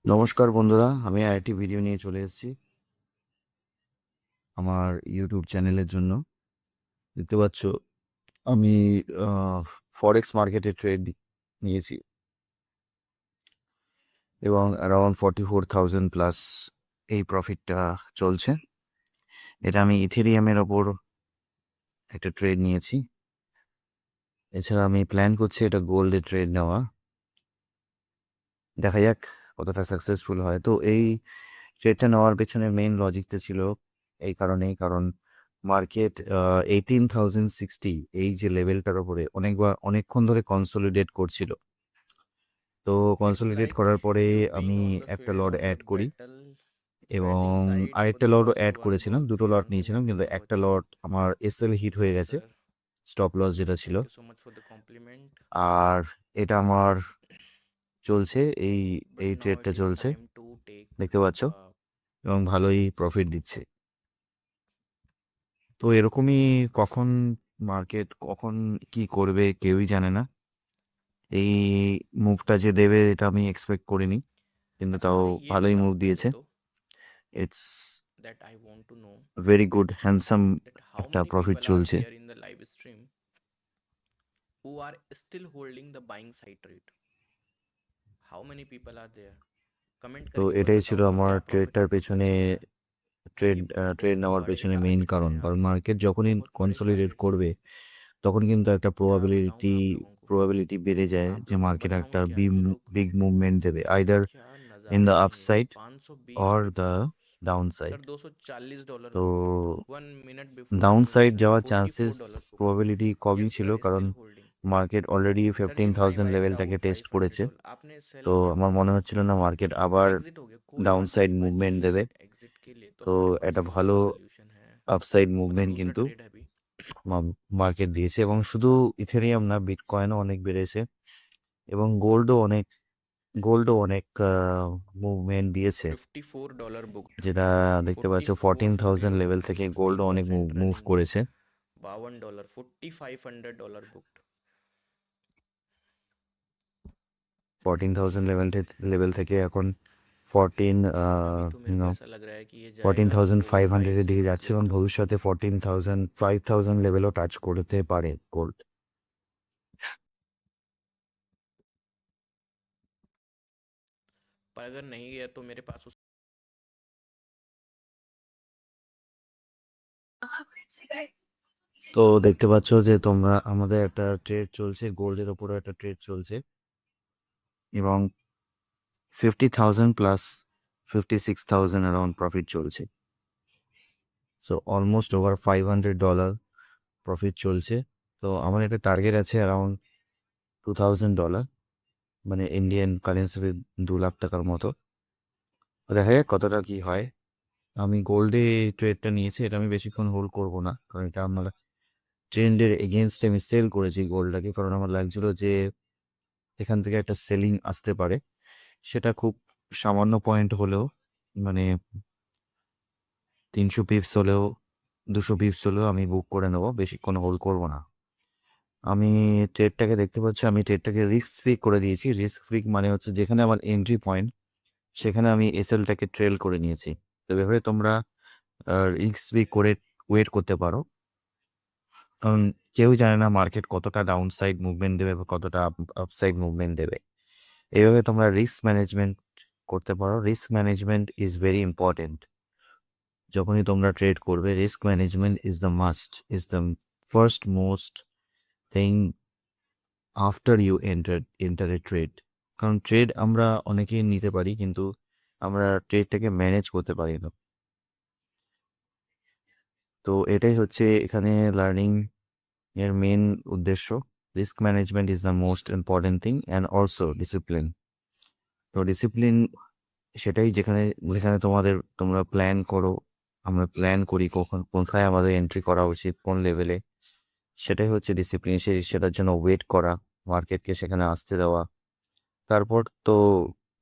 নমস্কার বন্ধুরা, আমি আরেকটি ভিডিও নিয়ে চলে এসেছি আমার ইউটিউব চ্যানেলের জন্য। দেখতে পাচ্ছ আমি ফরেক্স মার্কেটে ট্রেড নিয়েছি এবং অ্যারাউন্ড 44,000 প্লাস এই প্রফিটটা চলছে। এটা আমি ইথেরিয়ামের ওপর একটা ট্রেড নিয়েছি। এছাড়া আমি প্ল্যান করছি এটা গোল্ডে ট্রেড নেওয়া। দেখা যাক কতটা সাকসেসফুল হয়। তো এই ট্রেডটা নেওয়ার পেছনে মেইন লজিকটা ছিল এই কারণেই, কারণ মার্কেট 18,060 এই যে লেভেলটার ওপরে অনেকক্ষণ ধরে কনসোলিডেট করছিল। তো It's কনসোলিডেট like করার পরে you আমি being on the একটা field lot of the add করি এবং betting side for আরেকটা the লটও past অ্যাড one করেছিলাম। month. দুটো You লট want to নিয়েছিলাম, make কিন্তু a একটা profit. লট আমার এসএল হিট হয়ে Yes, গেছে, sir. স্টপ লস যেটা ছিল। Thank you so much for the compliment. আর এটা আমার চলছে, এই But এই now it ট্রেডটা is চলছে, time to take দেখতে পাচ্ছ, uh, এবং ভালোই প্রফিট দিচ্ছে। তো এরকমই কখন মার্কেট কখন কি করবে কেউই জানে না। এই মুভটা যে দেবে এটা আমি এক্সপেক্ট করিনি, কিন্তু अच्छा তাও मुझे ये ভালোই बता মুভ पहले দিয়েছে। तो it's that I want to know very good handsome that how একটা many প্রফিট people are চলছে। there in the live stream who are still holding the buying side trade. How many people are there? Comment তো करके बस এটাই ছিল बताओ और আমার क्या प्रॉफिट ट्रेडটার आपको পেছনে, अचीव हुआ है। ট্রেড ये ট্রেড बहुत নেওয়ার बड़े পেছনে মেইন टारगेट्स কারণ, हैं यार, কারণ মার্কেট যখনই बहुत बड़े কনসোলিডেট टारगेट्स हैं। করবে তখন কিন্তু একটা क्या बताऊँ मैं आप लोगों को, প্রবাবিলিটি বেড়ে যায় आप যে लोगों को মার্কেট बताऊँ একটা क्या ये लोग বিগ মুভমেন্ট দেবে, আইদার क्या ইন দ্য नज़ारे देंगे। আপসাইড 520 অর দ্য रुपये ডাউন সাইড। सर, $240 তো booked. 1 minute before down closing side sir যাওয়ার চান্সেস $44 बुक्ड। প্রবাবিলিটি কমই यस ছিল, सर, কারণ still holding. Market already sir ये बाई 15,000 वाइप्ड লেভেলটাকে आउट টেস্ট फाइव हंड्रेड করেছে। डॉलर आपने सेल তো किया, আমার মনে हচ্ছিল না মার্কেট আবার एग्जिट हो गया, कोई ডাউন बात সাইড नहीं भाई। মুভমেंट देবে। एग्जिट के लिए तो তো हमारे पास একটা ভালো दूसरा सोल्यूशन है। আপসাইড मतलब মুভমেন্ট दूसरा কিন্তু ट्रेड है अभी। মার্কেট দিয়েছে, এবং শুধু ইথেরিয়াম না, বিটকয়েনও অনেক বেড়েছে এবং গোল্ডও অনেক মুভমেন্ট দিয়েছে। $54 बुक्ड। যেটা দেখতে পাচ্ছ 44 14,000 51 লেভেল থেকে গোল্ডও অনেক 16% মুভ रनिंग। করেছে। $52 $4500 बुक्ड। 14,000 লেভেল থেকে এখন 14 अभी तो मेरे को ऐसा लग रहा है कि ये जाएगा 14,500 4 5 এর দিকে 6 যাচ্ছে, के এবং तो। ভবিষ্যতে 5,000 লেভেলও টাচ করতে পারে গোল্ড। पर अगर नहीं गया तो मेरे पास তো দেখতে পাচ্ছ যে তোমরা আমাদের একটা ট্রেড চলছে, গোল্ডের ওপরে একটা ট্রেড চলছে, এবং 50,000 প্লাস 56,000 অ্যারাউন্ড প্রফিট চলছে। সো অলমোস্ট ওভার $500 প্রফিট চলছে। তো আমার একটা টার্গেট আছে অ্যারাউন্ড $2,000, মানে ইন্ডিয়ান কারেন্সিতে 2 লাখ টাকার মতো। দেখা যাক কতটা কি হয়। আমি গোল্ডে ট্রেডটা নিয়েছি, এটা আমি বেশিক্ষণ হোল্ড করব না, কারণ এটা আমার ট্রেন্ডের এগেনস্টে আমি সেল করেছি গোল্ডটাকে, কারণ আমার লাগছিল যে এখান থেকে একটা সেলিং আসতে পারে। সেটা খুব সামান্য পয়েন্ট হলেও, মানে 300 পিপস হলেও, 200 পিপস হলেও আমি বুক করে নেবো, বেশিক্ষণ হোল্ড করব না। আমি ট্রেডটাকে দেখতে পাচ্ছি, আমি ট্রেডটাকে রিস্ক ফ্রি করে দিয়েছি। রিস্ক ফ্রি মানে হচ্ছে যেখানে আমার এন্ট্রি পয়েন্ট সেখানে আমি এসএলটাকে ট্রেল করে নিয়েছি। তো এভাবে তোমরা রিস্ক ফ্রি করে ওয়েট করতে পারো, কারণ কেউ জানে না মার্কেট কতটা ডাউন সাইড মুভমেন্ট দেবে বা কতটা আপসাইড মুভমেন্ট দেবে। এইভাবে তোমরা রিস্ক ম্যানেজমেন্ট করতে পারো। Risk management is very important. যখনই তোমরা ট্রেড করবে, risk management is the first most thing after you enter a trade. কারণ ট্রেড আমরা অনেকেই নিতে পারি, কিন্তু আমরা ট্রেডটাকে ম্যানেজ করতে পারি না। তো এটাই হচ্ছে এখানে লার্নিং এর মেন উদ্দেশ্য। Risk management is the most important thing, and also discipline. তো ডিসিপ্লিন সেটাই, যেখানে যেখানে তোমরা প্ল্যান করো, আমরা প্ল্যান করি কখন কোথায় আমাদের এন্ট্রি করা উচিত, কোন লেভেলে, সেটাই হচ্ছে ডিসিপ্লিন। সেটার জন্য ওয়েট করা, মার্কেটকে সেখানে আসতে দেওয়া। তারপর তো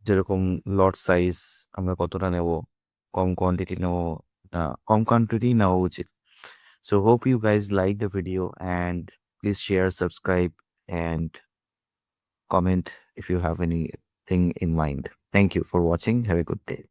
যেরকম লট সাইজ আমরা কতটা নেব, কম কোয়ান্টিটি নেব না, কম কোয়ান্টিটি নেওয়া উচিত। So hope you guys like the video, and please share, subscribe, and comment if you have anything in mind. Thank you for watching. Have a good day.